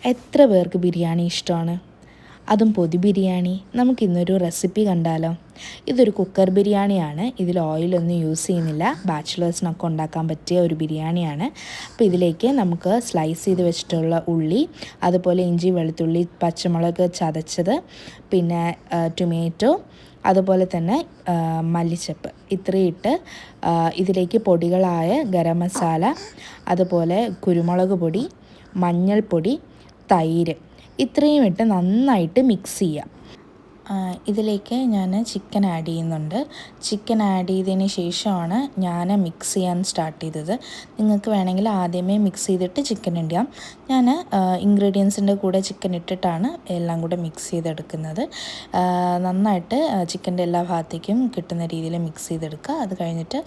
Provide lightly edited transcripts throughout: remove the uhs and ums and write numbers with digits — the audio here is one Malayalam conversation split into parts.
എത്ര പേർക്ക് ബിരിയാണി ഇഷ്ടമാണ്? അതും പൊതി ബിരിയാണി. നമുക്കിന്നൊരു റെസിപ്പി കണ്ടാലോ? ഇതൊരു കുക്കർ ബിരിയാണിയാണ്. ഇതിൽ ഓയിലൊന്നും യൂസ് ചെയ്യുന്നില്ല. ബാച്ചിലേഴ്സിനൊക്കെ ഉണ്ടാക്കാൻ പറ്റിയ ഒരു ബിരിയാണിയാണ്. അപ്പോൾ ഇതിലേക്ക് നമുക്ക് സ്ലൈസ് ചെയ്ത് വെച്ചിട്ടുള്ള ഉള്ളി, അതുപോലെ ഇഞ്ചി, വെളുത്തുള്ളി, പച്ചമുളക് ചതച്ചത്, പിന്നെ ടൊമാറ്റോ, അതുപോലെ തന്നെ മല്ലിച്ചപ്പ്, ഇത്രയും ഇട്ട് ഇതിലേക്ക് പൊടികളായ ഗരം മസാല, അതുപോലെ കുരുമുളക് പൊടി, മഞ്ഞൾപ്പൊടി, തൈര്, ഇത്രയും ഇട്ട് നന്നായിട്ട് മിക്സ് ചെയ്യുക. ഇതിലേക്ക് ഞാൻ ചിക്കൻ ആഡ് ചെയ്യുന്നുണ്ട്. ചിക്കൻ ആഡ് ചെയ്തതിന് ശേഷമാണ് ഞാൻ മിക്സ് ചെയ്യാൻ സ്റ്റാർട്ട് ചെയ്തത്. നിങ്ങൾക്ക് വേണമെങ്കിൽ ആദ്യമേ മിക്സ് ചെയ്തിട്ട് ചിക്കൻ ഇടാം. ഞാൻ ഇൻഗ്രീഡിയൻസിൻ്റെ കൂടെ ചിക്കൻ ഇട്ടിട്ടാണ് എല്ലാം കൂടെ മിക്സ് ചെയ്തെടുക്കുന്നത്. നന്നായിട്ട് ചിക്കൻ്റെ എല്ലാ ഭാഗത്തേക്കും കിട്ടുന്ന രീതിയിൽ മിക്സ് ചെയ്തെടുക്കുക. അത് കഴിഞ്ഞിട്ട്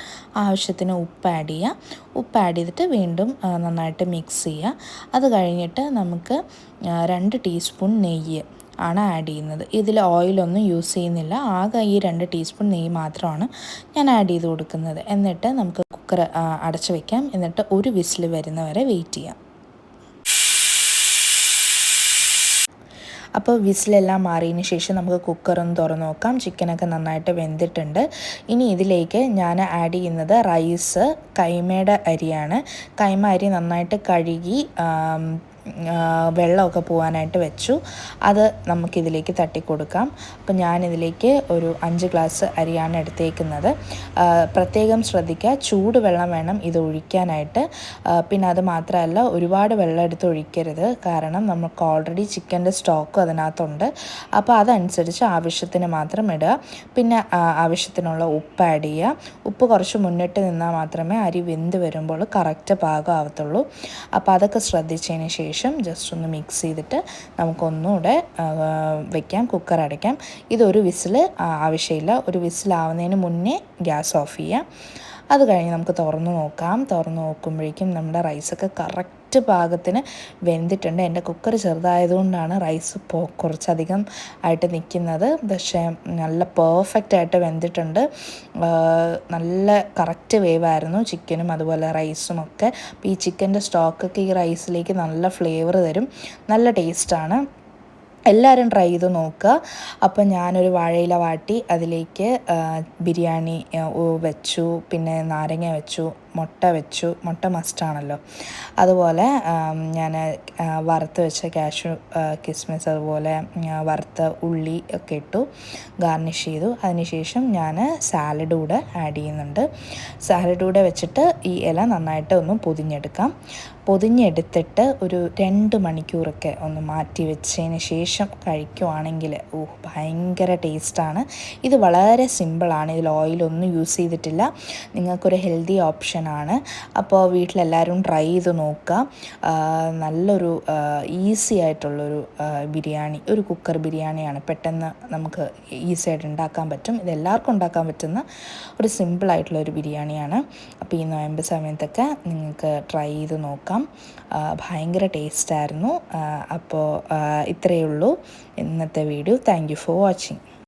ആവശ്യത്തിന് ഉപ്പ് ആഡ് ചെയ്യുക. ഉപ്പ് ആഡ് ചെയ്തിട്ട് വീണ്ടും നന്നായിട്ട് മിക്സ് ചെയ്യുക. അത് കഴിഞ്ഞിട്ട് നമുക്ക് 2 ടീസ്പൂൺ നെയ്യ് ആണ് ആഡ് ചെയ്യുന്നത്. ഇതിൽ ഓയിലൊന്നും യൂസ് ചെയ്യുന്നില്ല. ആകെ ഈ 2 ടീസ്പൂൺ നെയ്യ് മാത്രമാണ് ഞാൻ ആഡ് ചെയ്ത് കൊടുക്കുന്നത്. എന്നിട്ട് നമുക്ക് കുക്കർ അടച്ച് വയ്ക്കാം. എന്നിട്ട് ഒരു വിസിൽ വരുന്നവരെ വെയിറ്റ് ചെയ്യാം. അപ്പോൾ വിസിലെല്ലാം മാറിയതിന് ശേഷം നമുക്ക് കുക്കറൊന്ന് തുറന്ന് നോക്കാം. ചിക്കനൊക്കെ നന്നായിട്ട് വെന്തിട്ടുണ്ട്. ഇനി ഇതിലേക്ക് ഞാൻ ആഡ് ചെയ്യുന്നത് റൈസ്, കൈമയുടെ അരിയാണ്. കൈമ അരി നന്നായിട്ട് കഴുകി വെള്ളമൊക്കെ പോകാനായിട്ട് വെച്ചു. അത് നമുക്കിതിലേക്ക് തട്ടിക്കൊടുക്കാം. അപ്പം ഞാനിതിലേക്ക് ഒരു 5 ഗ്ലാസ് അരിയാണ് എടുത്തേക്കുന്നത്. പ്രത്യേകം ശ്രദ്ധിക്കുക, ചൂടുവെള്ളം വേണം ഇത് ഒഴിക്കാനായിട്ട്. പിന്നെ അത് മാത്രമല്ല, ഒരുപാട് വെള്ളം എടുത്ത് ഒഴിക്കരുത്. കാരണം നമുക്ക് ഓൾറെഡി ചിക്കൻ്റെ സ്റ്റോക്കും അതിനകത്തുണ്ട്. അപ്പോൾ അതനുസരിച്ച് ആവശ്യത്തിന് മാത്രം ഇടുക. പിന്നെ ആവശ്യത്തിനുള്ള ഉപ്പ് ആഡ് ചെയ്യുക. ഉപ്പ് കുറച്ച് മുന്നിട്ട് നിന്നാൽ മാത്രമേ അരി വെന്ത് വരുമ്പോൾ കറക്റ്റ് പാകമാവത്തുള്ളൂ. അപ്പോൾ അതൊക്കെ ശ്രദ്ധിച്ചതിന് ശേഷം ജസ്റ്റ് ഒന്ന് മിക്സ് ചെയ്തിട്ട് നമുക്കൊന്നുകൂടെ വയ്ക്കാം, കുക്കർ അടയ്ക്കാം. ഇതൊരു വിസിൽ ആവശ്യമില്ല. ഒരു വിസിലാവുന്നതിന് മുന്നേ ഗ്യാസ് ഓഫ് ചെയ്യാം. അത് കഴിഞ്ഞ് നമുക്ക് തുറന്ന് നോക്കാം. തുറന്ന് നോക്കുമ്പോഴേക്കും നമ്മുടെ റൈസൊക്കെ കറക്റ്റ് പാകത്തിന് വെന്തിട്ടുണ്ട്. എൻ്റെ കുക്കർ ചെറുതായതുകൊണ്ടാണ് റൈസ് കുറച്ചധികം ആയിട്ട് നിൽക്കുന്നത്. പക്ഷേ നല്ല പെർഫെക്റ്റായിട്ട് വെന്തിട്ടുണ്ട്. നല്ല കറക്റ്റ് വേവായിരുന്നു ചിക്കനും അതുപോലെ റൈസും ഒക്കെ. അപ്പോൾ ഈ ചിക്കൻ്റെ സ്റ്റോക്കൊക്കെ ഈ റൈസിലേക്ക് നല്ല ഫ്ലേവർ തരും. നല്ല ടേസ്റ്റാണ്. എല്ലാവരും ട്രൈ ചെയ്ത് നോക്കുക. അപ്പം ഞാനൊരു വാഴയില വാട്ടി അതിലേക്ക് ബിരിയാണി വെച്ചു, പിന്നെ നാരങ്ങ വെച്ചു, മുട്ട വെച്ചു. മുട്ട മസ്റ്റാണല്ലോ. അതുപോലെ ഞാൻ വറുത്ത് വെച്ച കാഷ്യൂ, കിസ്മിസ്, അതുപോലെ വറുത്ത ഉള്ളി ഒക്കെ ഇട്ടു, ഗാർണിഷ് ചെയ്തു. അതിനുശേഷം ഞാൻ സാലഡ് കൂടെ ആഡ് ചെയ്യുന്നുണ്ട്. സാലഡ് കൂടെ വെച്ചിട്ട് ഈ ഇല നന്നായിട്ട് ഒന്ന് പൊതിഞ്ഞെടുക്കാം. പൊതിഞ്ഞെടുത്തിട്ട് ഒരു 2 മണിക്കൂറൊക്കെ ഒന്ന് മാറ്റി വെച്ചതിന് ശേഷം കഴിക്കുവാണെങ്കിൽ ഭയങ്കര ടേസ്റ്റാണ്. ഇത് വളരെ സിമ്പിളാണ്. ഇതിൽ ഓയിലൊന്നും യൂസ് ചെയ്തിട്ടില്ല. നിങ്ങൾക്കൊരു ഹെൽത്തി ഓപ്ഷനാണ്. അപ്പോൾ വീട്ടിലെല്ലാവരും ട്രൈ ചെയ്ത് നോക്കുക. നല്ലൊരു ഈസി ആയിട്ടുള്ളൊരു ബിരിയാണി, ഒരു കുക്കർ ബിരിയാണിയാണ്. പെട്ടെന്ന് നമുക്ക് ഈസി ആയിട്ട് ഉണ്ടാക്കാൻ പറ്റും. ഇതെല്ലാവർക്കും ഉണ്ടാക്കാൻ പറ്റുന്ന ഒരു സിമ്പിളായിട്ടുള്ളൊരു ബിരിയാണിയാണ്. അപ്പോൾ ഈ നോയമ്പ് സമയത്തൊക്കെ നിങ്ങൾക്ക് ട്രൈ ചെയ്ത് നോക്കാം. ഭയങ്കര ടേസ്റ്റായിരുന്നു. അപ്പോൾ ഇത്രയേ ഉള്ളൂ ഇന്നത്തെ video. Thank you for watching.